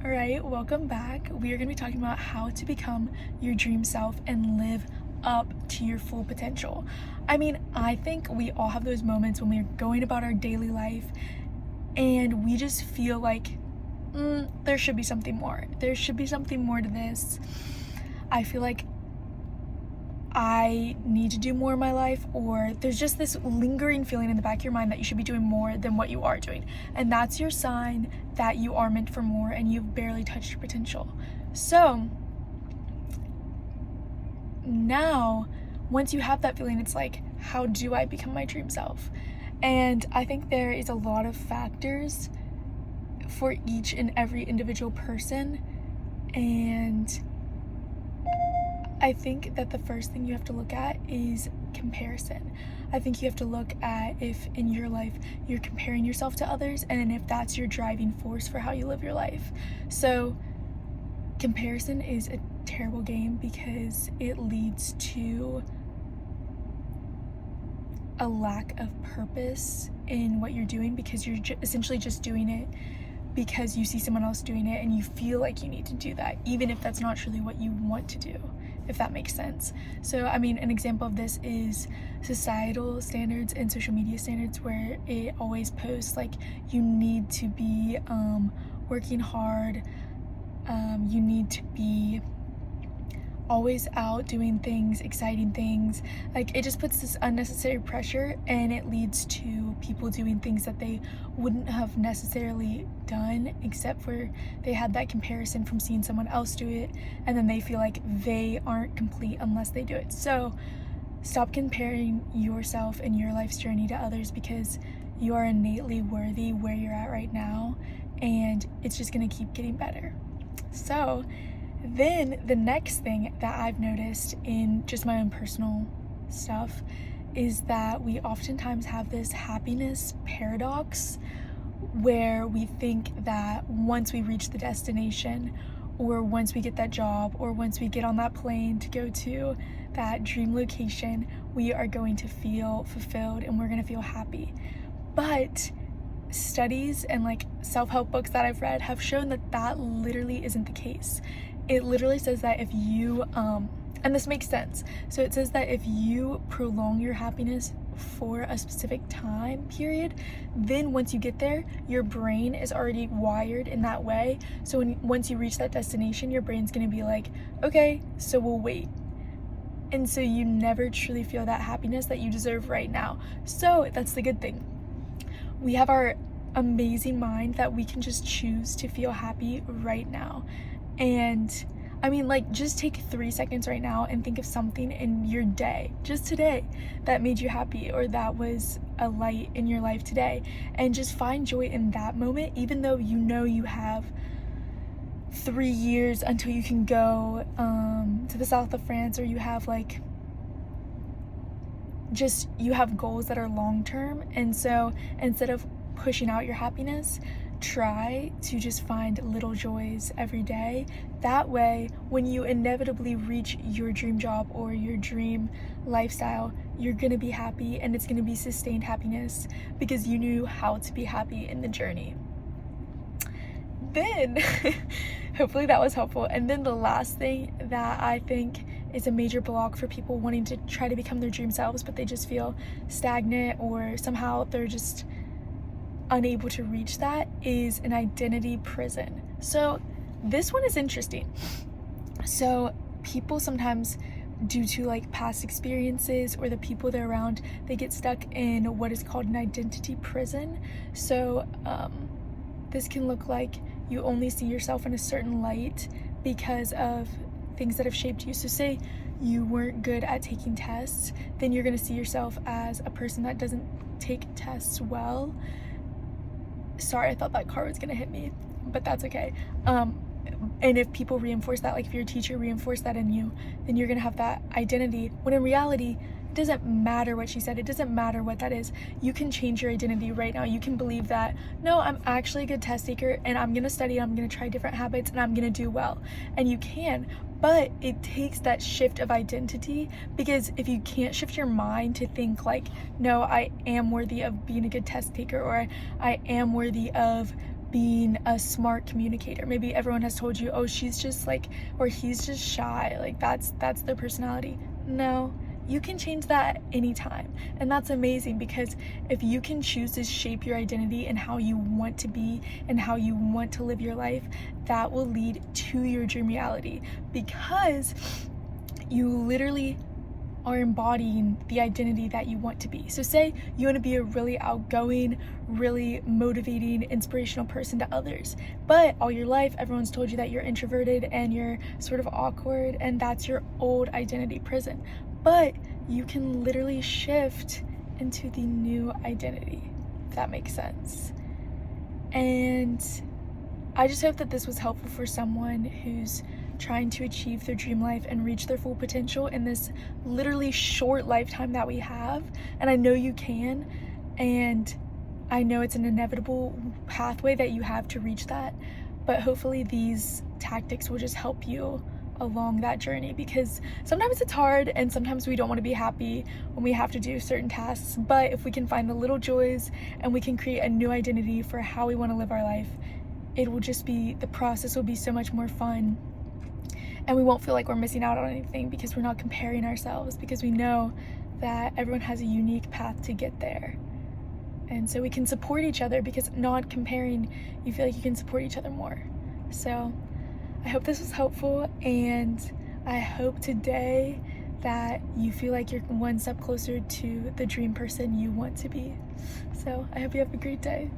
All right, welcome back. We are going to be talking about how to become your dream self and live up to your full potential. I think we all have those moments when we're going about our daily life and we just feel like there should be something more. There should be something more to this. I feel like I need to do more in my life, or there's just this lingering feeling in the back of your mind that you should be doing more than what you are doing. And that's your sign that you are meant for more and you've barely touched your potential. So now, once you have that feeling, it's like, how do I become my dream self? And I think there is a lot of factors for each and every individual person. And I think that the first thing you have to look at is comparison. I think you have to look at if in your life you're comparing yourself to others, and then if that's your driving force for how you live your life. So comparison is a terrible game because it leads to a lack of purpose in what you're doing, because you're essentially just doing it because you see someone else doing it and you feel like you need to do that, even if that's not truly what you want to do, if that makes sense. So an example of this is societal standards and social media standards, where it always posts like you need to be working hard, you need to be always out doing things, exciting things. Like, it just puts this unnecessary pressure, and it leads to people doing things that they wouldn't have necessarily done, except for they had that comparison from seeing someone else do it, and then they feel like they aren't complete unless they do it. So stop comparing yourself and your life's journey to others, because you are innately worthy where you're at right now, and it's just gonna keep getting better. So then the next thing that I've noticed in just my own personal stuff is that we oftentimes have this happiness paradox, where we think that once we reach the destination, or once we get that job, or once we get on that plane to go to that dream location, we are going to feel fulfilled and we're going to feel happy. But studies and self-help books that I've read have shown that that literally isn't the case. It literally says that if you and this makes sense. So it says that if you prolong your happiness for a specific time period, then once you get there, your brain is already wired in that way. So once you reach that destination, your brain's gonna be like, okay, so we'll wait. And so you never truly feel that happiness that you deserve right now. So that's the good thing. We have our amazing mind that we can just choose to feel happy right now. And just take 3 seconds right now and think of something in your day, just today, that made you happy, or that was a light in your life today, and just find joy in that moment, even though you have 3 years until you can go to the south of France, or you have you have goals that are long term. And so instead of pushing out your happiness, try to just find little joys every day. That way, when you inevitably reach your dream job or your dream lifestyle, you're gonna be happy, and it's gonna be sustained happiness because you knew how to be happy in the journey. Then hopefully that was helpful. And then the last thing that I think is a major block for people wanting to try to become their dream selves, but they just feel stagnant, or somehow they're just unable to reach that, is an identity prison. So this one is interesting. So people sometimes, due to past experiences or the people they're around, they get stuck in what is called an identity prison. So this can look like you only see yourself in a certain light because of things that have shaped you. So say you weren't good at taking tests, then you're going to see yourself as a person that doesn't take tests well. Sorry, I thought that car was gonna hit me, but that's okay. And if people reinforce that, if your teacher reinforced that in you, then you're gonna have that identity, when in reality, it doesn't matter what she said, it doesn't matter what that is. You can change your identity right now. You can believe that, no, I'm actually a good test taker, and I'm gonna study, I'm gonna try different habits, and I'm gonna do well. And you can, but it takes that shift of identity, because if you can't shift your mind to think no, I am worthy of being a good test taker, or I am worthy of being a smart communicator. Maybe everyone has told you, oh, she's just like, or he's just shy, like that's their personality. No, you can change that anytime, and that's amazing, because if you can choose to shape your identity and how you want to be and how you want to live your life, that will lead to your dream reality, because you literally are embodying the identity that you want to be. So say you want to be a really outgoing, really motivating, inspirational person to others, but all your life everyone's told you that you're introverted and you're sort of awkward, and that's your old identity prison. But you can literally shift into the new identity, if that makes sense. And I just hope that this was helpful for someone who's trying to achieve their dream life and reach their full potential in this literally short lifetime that we have. And I know you can, and I know it's an inevitable pathway that you have to reach that, but hopefully these tactics will just help you along that journey, because sometimes it's hard and sometimes we don't want to be happy when we have to do certain tasks, but if we can find the little joys and we can create a new identity for how we want to live our life, it will just be, the process will be so much more fun, and we won't feel like we're missing out on anything, because we're not comparing ourselves, because we know that everyone has a unique path to get there. And so we can support each other, because not comparing, you feel like you can support each other more. So I hope this was helpful, and I hope today that you feel like you're one step closer to the dream person you want to be. So I hope you have a great day.